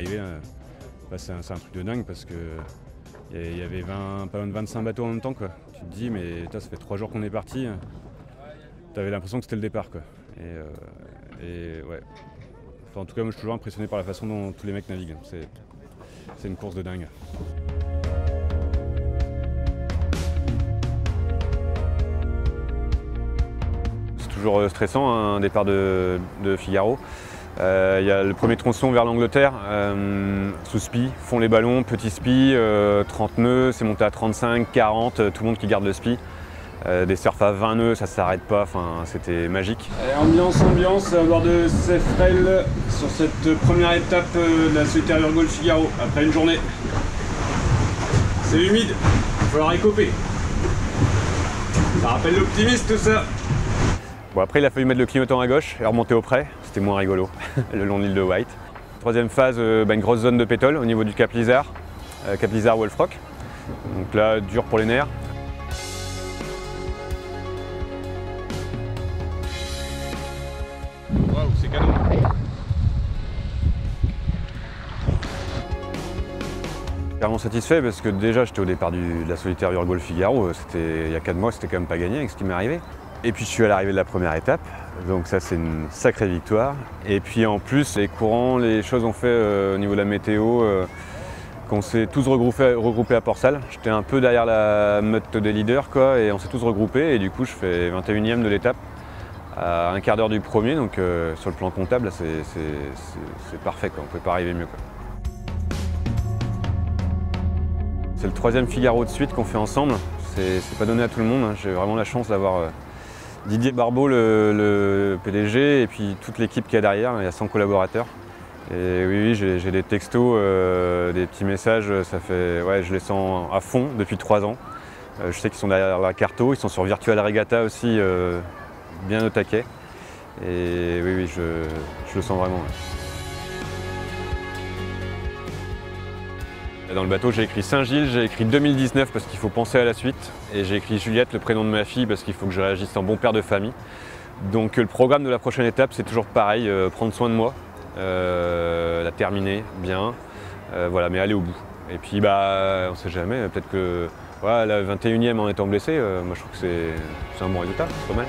arrivé, bah, c'est un truc de dingue parce que il y avait pas loin de 25 bateaux en même temps, quoi. Tu te dis, mais ça fait 3 jours qu'on est parti. T'avais l'impression que c'était le départ, quoi. Et ouais. Enfin, en tout cas, moi je suis toujours impressionné par la façon dont tous les mecs naviguent. C'est une course de dingue. C'est toujours stressant, un départ de Figaro. Il y a le premier tronçon vers l'Angleterre, sous spi, font les ballons, petit spi, 30 nœuds, c'est monté à 35, 40, tout le monde qui garde le spi. Des surfs à 20 nœuds, ça s'arrête pas, enfin, c'était magique. Ambiance, à bord de Sefrel sur cette première étape de la solitaire Urgol Figaro, après une journée. C'est humide, il va falloir écoper. Ça rappelle l'optimiste tout ça. Bon, après il a fallu mettre le clignotant à gauche et remonter au près, c'était moins rigolo, le long de l'île de Wight. Troisième phase, une grosse zone de pétole au niveau du Cap Lizard, Wolfrock. Donc là, dur pour les nerfs. Waouh, c'est canon. Clairement satisfait parce que déjà j'étais au départ de la solitaire Urgol Figaro, il y a 4 mois, c'était quand même pas gagné avec ce qui m'est arrivé. Et puis je suis à l'arrivée de la première étape, donc ça c'est une sacrée victoire. Et puis en plus les courants, les choses ont fait au niveau de la météo, qu'on s'est tous regroupés à Port-Salle. J'étais un peu derrière la meute des leaders, quoi, et on s'est tous regroupés et du coup je fais 21e de l'étape. À un quart d'heure du premier, donc sur le plan comptable, c'est parfait, quoi. On ne peut pas arriver mieux, quoi. C'est le 3e Figaro de suite qu'on fait ensemble, c'est pas donné à tout le monde, hein. J'ai vraiment la chance d'avoir Didier Barbeau, le PDG, et puis toute l'équipe qui est derrière, il y a 100 collaborateurs. Et oui, j'ai des textos, des petits messages, ça fait, ouais, je les sens à fond depuis 3 ans. Je sais qu'ils sont derrière la Carto, ils sont sur Virtual Regatta aussi, bien au taquet. Et oui, je le sens vraiment. Ouais. Dans le bateau, j'ai écrit Saint-Gilles, j'ai écrit 2019 parce qu'il faut penser à la suite. Et j'ai écrit Juliette, le prénom de ma fille, parce qu'il faut que je réagisse en bon père de famille. Donc le programme de la prochaine étape, c'est toujours pareil, prendre soin de moi, la terminer bien, voilà, mais aller au bout. Et puis bah, on sait jamais, peut-être que voilà, la 21e en étant blessé, moi je trouve que c'est un bon résultat, c'est pas mal.